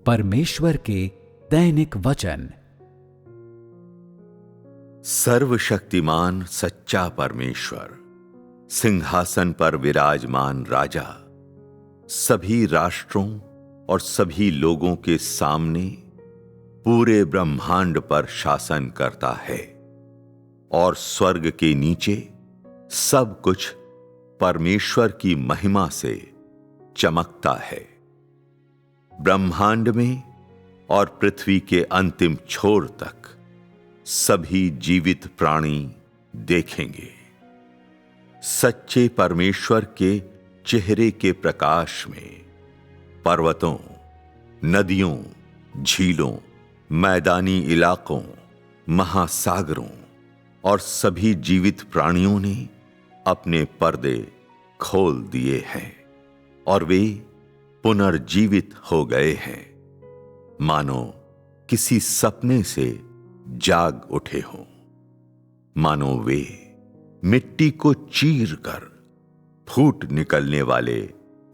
परमेश्वर के दैनिक वचन। सर्वशक्तिमान सच्चा परमेश्वर, सिंहासन पर विराजमान राजा, सभी राष्ट्रों और सभी लोगों के सामने पूरे ब्रह्मांड पर शासन करता है और स्वर्ग के नीचे सब कुछ परमेश्वर की महिमा से चमकता है। ब्रह्मांड में और पृथ्वी के अंतिम छोर तक सभी जीवित प्राणी देखेंगे सच्चे परमेश्वर के चेहरे के प्रकाश में पर्वतों, नदियों, झीलों, मैदानी इलाकों, महासागरों और सभी जीवित प्राणियों ने अपने पर्दे खोल दिए हैं और वे पुनर्जीवित हो गए हैं, मानो किसी सपने से जाग उठे हों, मानो वे मिट्टी को चीर कर फूट निकलने वाले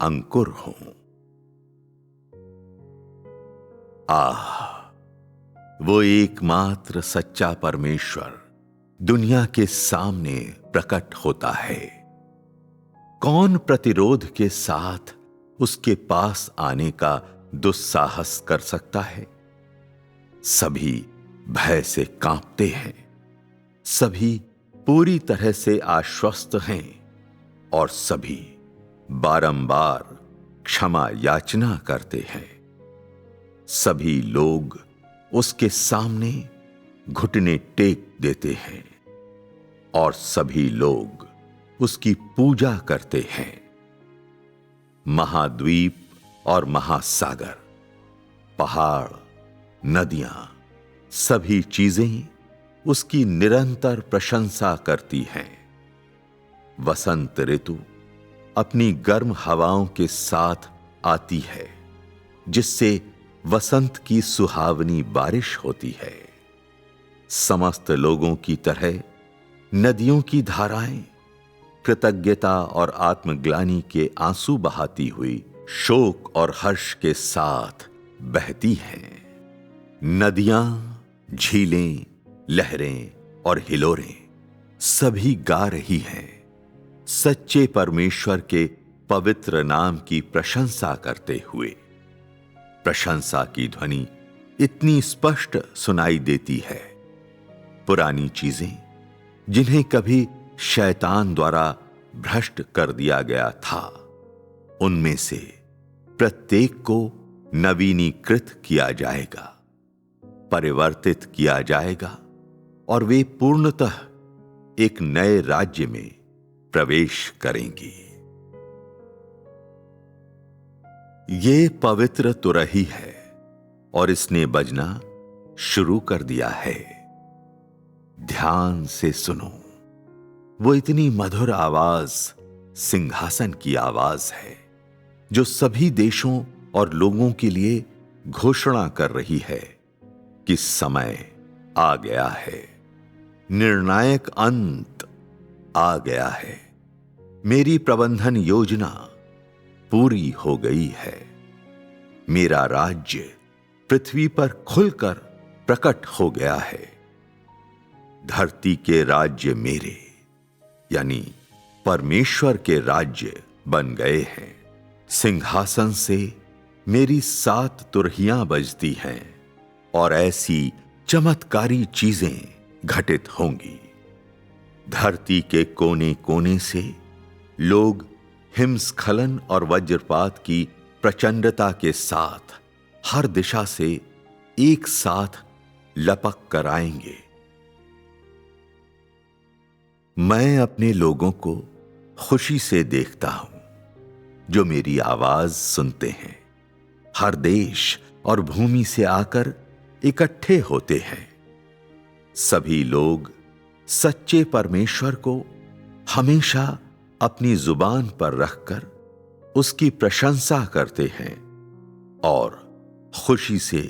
अंकुर हों। वो एकमात्र सच्चा परमेश्वर दुनिया के सामने प्रकट होता है। कौन प्रतिरोध के साथ उसके पास आने का दुस्साहस कर सकता है? सभी भय से कांपते हैं, सभी पूरी तरह से आश्वस्त हैं और सभी बारंबार क्षमा याचना करते हैं। सभी लोग उसके सामने घुटने टेक देते हैं और सभी लोग उसकी पूजा करते हैं। महाद्वीप और महासागर, पहाड़, नदियां, सभी चीजें उसकी निरंतर प्रशंसा करती हैं। वसंत ऋतु अपनी गर्म हवाओं के साथ आती है, जिससे वसंत की सुहावनी बारिश होती है। समस्त लोगों की तरह नदियों की धाराएं कृतज्ञता और आत्मग्लानि के आंसू बहाती हुई शोक और हर्ष के साथ बहती हैं। नदियां, झीलें, लहरें और हिलोरें सभी गा रही हैं, सच्चे परमेश्वर के पवित्र नाम की प्रशंसा करते हुए। प्रशंसा की ध्वनि इतनी स्पष्ट सुनाई देती है। पुरानी चीजें जिन्हें कभी शैतान द्वारा भ्रष्ट कर दिया गया था, उनमें से प्रत्येक को नवीनीकृत किया जाएगा, परिवर्तित किया जाएगा और वे पूर्णतः एक नए राज्य में प्रवेश करेंगी। ये पवित्र तुरही है और इसने बजना शुरू कर दिया है। ध्यान से सुनो, वो इतनी मधुर आवाज सिंहासन की आवाज है जो सभी देशों और लोगों के लिए घोषणा कर रही है कि समय आ गया है, निर्णायक अंत आ गया है। मेरी प्रबंधन योजना पूरी हो गई है। मेरा राज्य पृथ्वी पर खुलकर प्रकट हो गया है। धरती के राज्य मेरे यानी परमेश्वर के राज्य बन गए हैं। सिंहासन से मेरी 7 तुरहियां बजती हैं और ऐसी चमत्कारी चीजें घटित होंगी। धरती के कोने कोने से लोग हिमस्खलन और वज्रपात की प्रचंडता के साथ हर दिशा से एक साथ लपक कर आएंगे। मैं अपने लोगों को खुशी से देखता हूं जो मेरी आवाज सुनते हैं। हर देश और भूमि से आकर इकट्ठे होते हैं। सभी लोग सच्चे परमेश्वर को हमेशा अपनी जुबान पर रखकर उसकी प्रशंसा करते हैं और खुशी से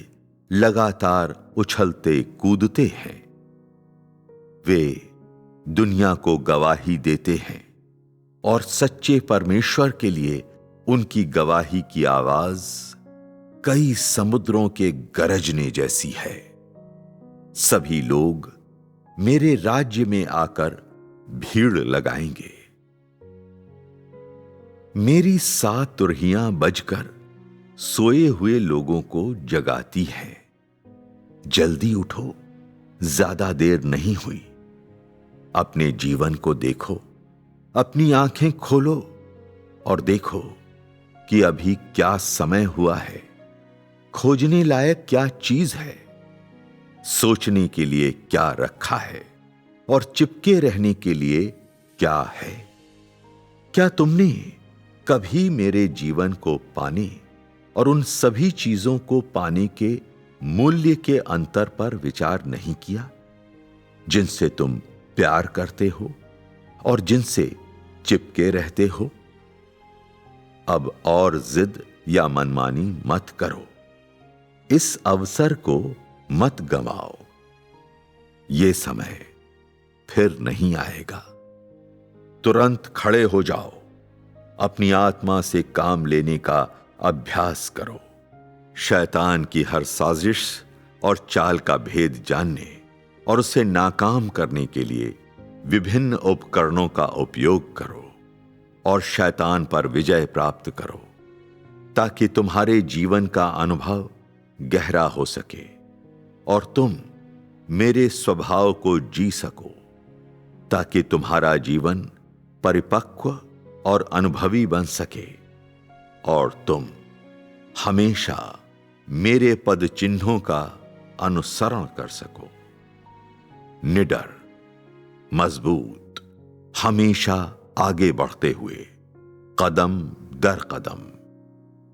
लगातार उछलते कूदते हैं। वे दुनिया को गवाही देते हैं और सच्चे परमेश्वर के लिए उनकी गवाही की आवाज कई समुद्रों के गरजने जैसी है। सभी लोग मेरे राज्य में आकर भीड़ लगाएंगे। मेरी 7 तुरहियां बजकर सोए हुए लोगों को जगाती है। जल्दी उठो, ज्यादा देर नहीं हुई। अपने जीवन को देखो, अपनी आंखें खोलो और देखो कि अभी क्या समय हुआ है, खोजने लायक क्या चीज है, सोचने के लिए क्या रखा है और चिपके रहने के लिए क्या है। क्या तुमने कभी मेरे जीवन को पाने और उन सभी चीजों को पाने के मूल्य के अंतर पर विचार नहीं किया, जिनसे तुम प्यार करते हो और जिनसे चिपके रहते हो? अब और जिद या मनमानी मत करो, इस अवसर को मत गंवाओ। ये समय फिर नहीं आएगा। तुरंत खड़े हो जाओ, अपनी आत्मा से काम लेने का अभ्यास करो। शैतान की हर साजिश और चाल का भेद जानने और उसे नाकाम करने के लिए विभिन्न उपकरणों का उपयोग करो और शैतान पर विजय प्राप्त करो, ताकि तुम्हारे जीवन का अनुभव गहरा हो सके और तुम मेरे स्वभाव को जी सको, ताकि तुम्हारा जीवन परिपक्व और अनुभवी बन सके और तुम हमेशा मेरे पद चिन्हों का अनुसरण कर सको। निडर, मजबूत, हमेशा आगे बढ़ते हुए, कदम दर कदम,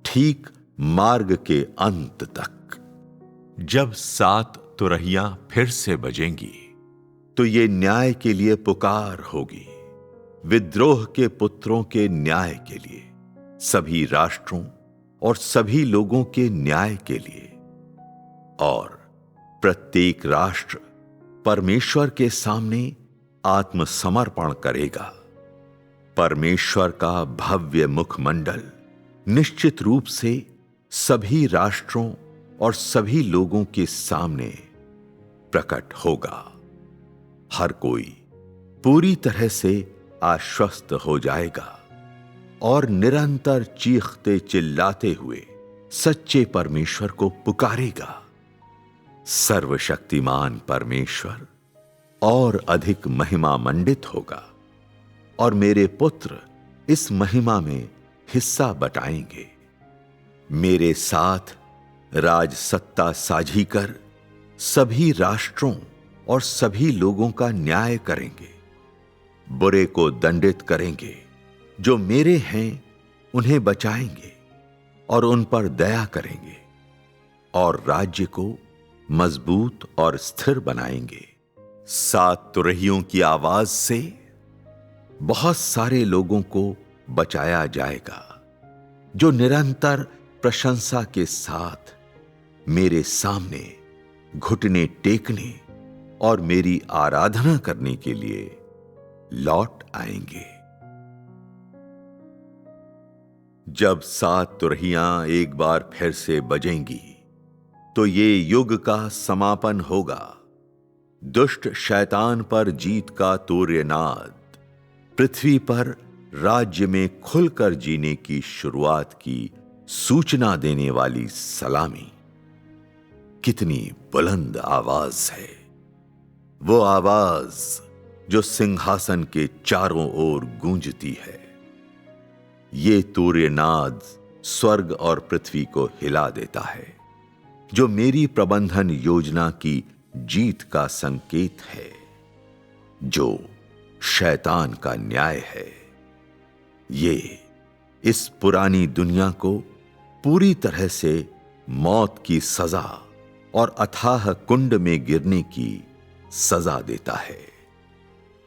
ठीक मार्ग के अंत तक। जब 7 तुरहियां फिर से बजेंगी तो ये न्याय के लिए पुकार होगी, विद्रोह के पुत्रों के न्याय के लिए, सभी राष्ट्रों और सभी लोगों के न्याय के लिए। और प्रत्येक राष्ट्र परमेश्वर के सामने आत्मसमर्पण करेगा। परमेश्वर का भव्य मुखमंडल निश्चित रूप से सभी राष्ट्रों और सभी लोगों के सामने प्रकट होगा। हर कोई पूरी तरह से आश्वस्त हो जाएगा और निरंतर चीखते चिल्लाते हुए सच्चे परमेश्वर को पुकारेगा। सर्वशक्तिमान परमेश्वर और अधिक महिमा मंडित होगा और मेरे पुत्र इस महिमा में हिस्सा बटाएंगे। मेरे साथ राज सत्ता साझी कर सभी राष्ट्रों और सभी लोगों का न्याय करेंगे। बुरे को दंडित करेंगे, जो मेरे हैं उन्हें बचाएंगे और उन पर दया करेंगे और राज्य को मजबूत और स्थिर बनाएंगे। 7 तुरहियों की आवाज से बहुत सारे लोगों को बचाया जाएगा, जो निरंतर प्रशंसा के साथ मेरे सामने घुटने टेकने और मेरी आराधना करने के लिए लौट आएंगे। जब 7 तुरहियां एक बार फिर से बजेंगी तो ये युग का समापन होगा। दुष्ट शैतान पर जीत का तूर्यनाद, पृथ्वी पर राज्य में खुलकर जीने की शुरुआत की सूचना देने वाली सलामी। कितनी बुलंद आवाज है वो आवाज जो सिंहासन के चारों ओर गूंजती है। ये तूर्यनाद स्वर्ग और पृथ्वी को हिला देता है, जो मेरी प्रबंधन योजना की जीत का संकेत है, जो शैतान का न्याय है। ये इस पुरानी दुनिया को पूरी तरह से मौत की सजा और अथाह कुंड में गिरने की सजा देता है।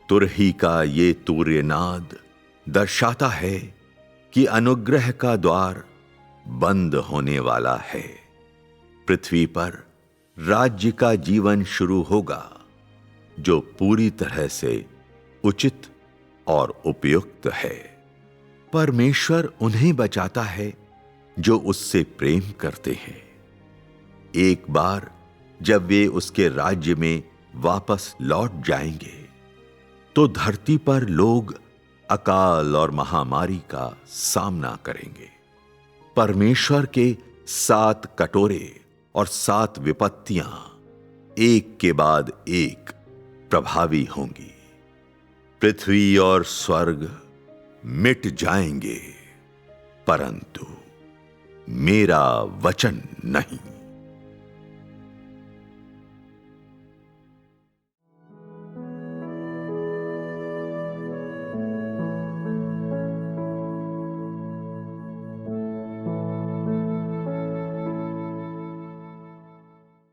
तुरही का ये तूर्यनाद दर्शाता है कि अनुग्रह का द्वार बंद होने वाला है। पृथ्वी पर राज्य का जीवन शुरू होगा, जो पूरी तरह से उचित और उपयुक्त है। परमेश्वर उन्हें बचाता है जो उससे प्रेम करते हैं। एक बार जब वे उसके राज्य में वापस लौट जाएंगे तो धरती पर लोग अकाल और महामारी का सामना करेंगे। परमेश्वर के 7 कटोरे और 7 विपत्तियां एक के बाद एक प्रभावी होंगी। पृथ्वी और स्वर्ग मिट जाएंगे, परंतु मेरा वचन नहीं।